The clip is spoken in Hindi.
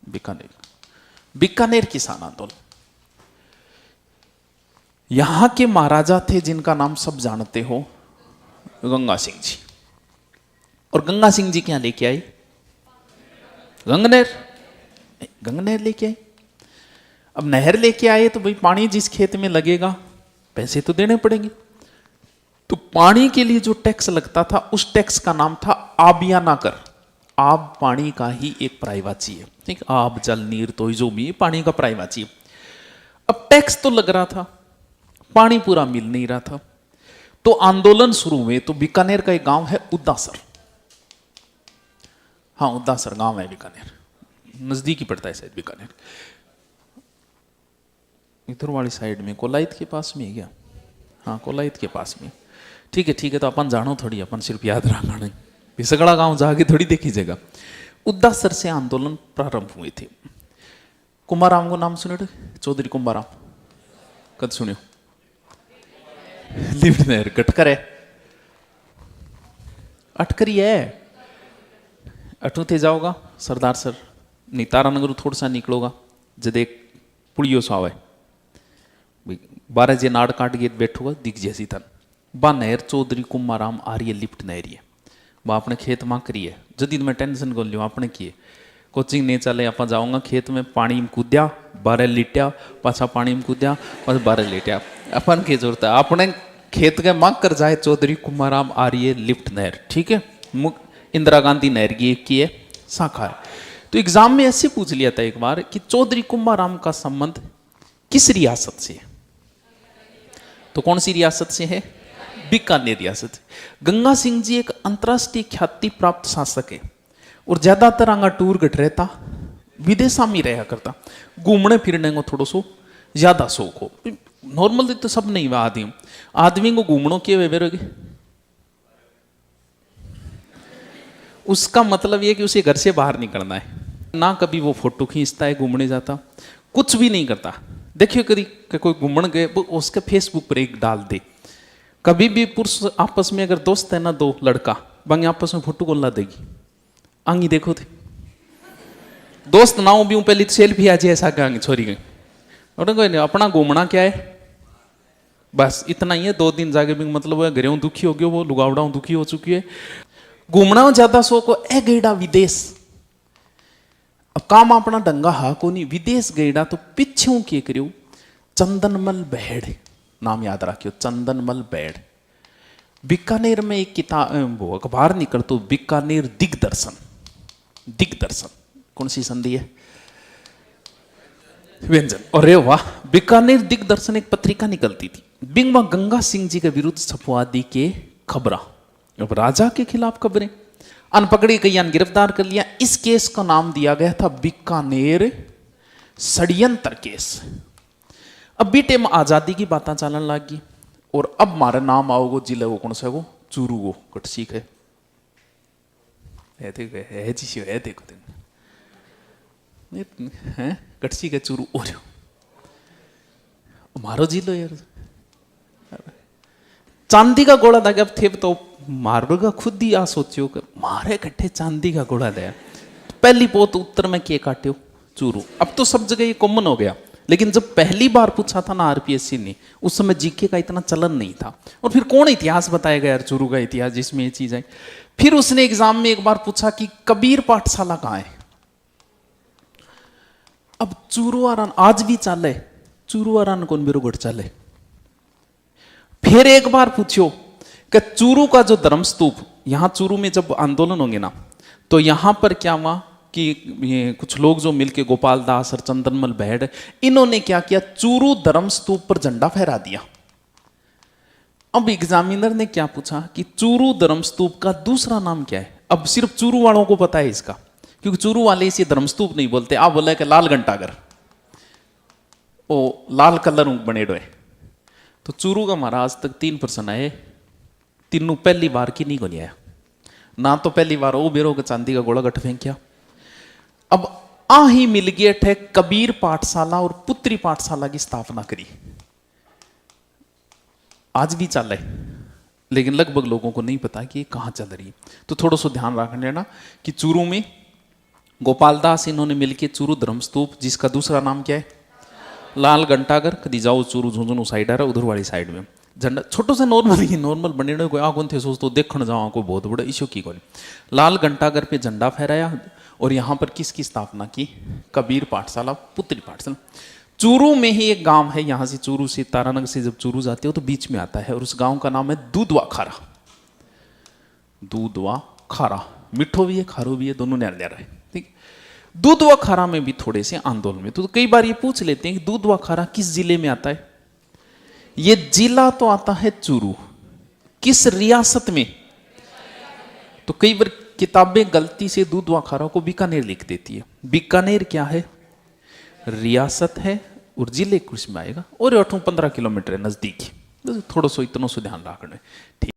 बीकानेर, बीकानेर किसान आंदोलन। यहां के महाराजा थे जिनका नाम सब जानते हो, गंगा सिंह जी। और गंगा सिंह जी क्या लेके आए? गंगनेर, गंगनेर लेके आए। अब नहर लेके आए तो भाई पानी जिस खेत में लगेगा पैसे तो देने पड़ेंगे। तो पानी के लिए जो टैक्स लगता था उस टैक्स का नाम था आबियाना कर। आब पानी का ही एक प्राइवाची है, ठीक। आब जल नीर तो जो भी पानी का प्राइवाची है। अब टैक्स तो लग रहा था, पानी पूरा मिल नहीं रहा था। तो आंदोलन शुरू हुए। तो बीकानेर का एक गांव है उद्दासर, हाँ उद्दासर गांव है बीकानेर, नजदीक ही पड़ता है शायद बीकानेर। इधर वाली साइड में कोलायत के पास में है क्या? हाँ कोलायत के पास में। ठीक है ठीक है, तो अपन जानो थोड़ी, अपन सिर्फ याद रखना नहीं, पिसगड़ा गांव जाके थोड़ी देखी जगह। उद्दासर से आंदोलन प्रारंभ हुए थे। कुंभाराम को नाम सुने? चौधरी कुंभाराम कद सुने? लिफ्ट नहर कटकर है, अटकरी है, अठू थे जाओगा सरदार सर नहीं तारानगर थोड़ा सा निकलोगा जद एक पुड़ियो सा आवे 12 जे नाड़ काट गेट बैठोगा दिख जैसी तन बा नहर चौधरी कुंभाराम आ रही है, लिफ्ट नहर है बा अपने खेत में करी है। जदीद में टेंशन को लियो अपने किए कोचिंग नहीं चले, आप जाऊंगा खेत में पानी में कूद्या 12 लिट्या, पाछा पानी में कूद्या बस 12 लिट्या। अपन की जरूरत है अपने खेत के मांग कर जाए चौधरी कुंभाराम आ रही है लिफ्ट नहर, ठीक है। इंदिरा गांधी नहर की है शाखा है। तो एग्जाम में ऐसे पूछ लिया था एक बार कि चौधरी कुंभाराम का संबंध किस रियासत से है? तो कौन सी रियासत से है? बीकानेर रियासत। गंगा सिंह जी एक अंतरराष्ट्रीय ख्याति प्राप्त शासक है और ज्यादातर आंगा टूर गट रहता, विदेशा में रहा करता, घूमने फिरने को थोड़ा सो ज्यादा शौक हो। नॉर्मल तो सब नहीं हुआ, आदमी को घूमनो के वे उसका मतलब ये कि उसे घर से बाहर निकलना है ना, कभी वो फोटो खींचता है, घूमने जाता, कुछ भी नहीं करता। देखिए कभी कोई घूमने गए उसके फेसबुक पर एक डाल दे, कभी भी पुरुष आपस में अगर दोस्त है ना दो लड़का बंगे आपस में फोटो को ला देगी आंगी देखो थे दोस्त ना हो भी पहले सेल्फी आ जाए ऐसा कहेंगे छोरी गई और कोई नहीं अपना घूमना क्या है बस इतना ही है। 2 दिन जाके भी मतलब घरे दुखी हो गया, वो लुगावड़ा दुखी हो चुकी है, घूमना ज्यादा शौक हो ए गईड़ा विदेश। अब काम अपना डंगा हा को नहीं, विदेश गईड़ा तो पिछू के करियो चंदनमल बैड नाम याद रखियो, चंदनमल बैड। बीकानेर में एक किताब वो अखबार निकल तो बीकानेर दिग्दर्शन, दिग्दर्शन कौन सी संधि है? व्यंजन। और रे वाह, बीकानेर दिग्दर्शन एक पत्रिका निकलती थी, बिंगमा गंगा सिंह जी के विरुद्ध छपवादी के खबरा, अब राजा के खिलाफ खबरें, अनपकड़ी कईयान गिरफ्तार कर लिया। इस केस का नाम दिया गया था बीकानेर षड्यंत्र केस। अब बीटे में आजादी की बातें चलन लगी और अब मारे नाम आओगो जिले को कौन सा वो चूरू को कटसी के है जी है देखो हैं कटसी के चूरू और मारो जिलो यार चांदी का गोला था अब थे तो मारोगा खुद ही आ सोचियो कि मारे कट्ठे चांदी का गोला दे। पहली पोत उत्तर में के काट्यो चूरू, अब तो सब जगह ये कॉमन हो गया, लेकिन जब पहली बार पूछा था ना आरपीएससी ने उस समय जीके का इतना चलन नहीं था। और फिर कौन इतिहास बताएगा यार चूरू का इतिहास जिसमें ये चीज आई। फिर उसने एग्जाम में एक बार पूछा कि कबीर पाठशाला कहां है? अब चूरू आरान आज भी चाले, चूरू आरान कौन बिरोगढ़ चाले। फिर एक बार पूछो कि चूरू का जो धर्मस्तूप, यहां चूरू में जब आंदोलन होंगे ना तो यहां पर क्या हुआ कि ये कुछ लोग जो मिलके गोपाल दास और चंदनमल बैड इन्होंने क्या किया, चूरू धर्मस्तूप पर झंडा फहरा दिया। अब एग्जामिनर ने क्या पूछा कि चूरू धर्मस्तूप का दूसरा नाम क्या है? अब सिर्फ चूरू वालों को पता है इसका, क्योंकि चूरू वाले इसे धर्मस्तूप नहीं बोलते, आप बोला कि लाल घंटाघर ओ लाल कलर बने डोए। तो चूरू का हमारा आज तक 3 पर्सन आए, तीनों पहली बार की नहीं गोलिया ना, तो पहली बार वो बेरो के चांदी का गोला गठ फेंकिया। अब आ ही मिल गया थे कबीर पाठशाला और पुत्री पाठशाला की स्थापना करी, आज भी चल रहे, लेकिन लगभग लोगों को नहीं पता कि ये कहां चल रही है। तो थोड़ा सा ध्यान रख लेना कि चूरू में गोपाल दास इन्होंने मिलके चूरू धर्मस्तूप, जिसका दूसरा नाम क्या है, लाल घंटाघर, कदी जाओ चूरू झुंझुनू साइड आ रहा उधर वाली साइड में झंडा छोटो से नॉर्मल बने कोई आगोन थे सोचतो देखने जाओ कोई बहुत बड़ा इशू की कोई। लाल घंटाघर पे झंडा फहराया और यहाँ पर किसकी स्थापना की, कबीर पाठशाला, पुत्री पाठशाला। चूरू में ही एक गांव है, यहाँ से चूरू से तारानगर से जब चूरू जाते हो तो बीच में आता है और उस गांव का नाम है दूधवा खारा। दूधवा खारा, मिठो भी है खारो भी है, दोनों न्यार न्यार है, ठीक। दूधवा खारा में भी थोड़े से आंदोलन में तो कई बार ये पूछ लेते हैं कि दूधवा खारा किस जिले में आता है। ये जिला तो आता है चूरू, किस रियासत में, तो कई बार किताबें गलती से दूधवा खारा को बीकानेर लिख देती है। बीकानेर क्या है, रियासत है और जिले कुछ में आएगा और 8-15 किलोमीटर है नजदीक ही, थोड़ा सो इतना सो ध्यान रखना है, ठीक।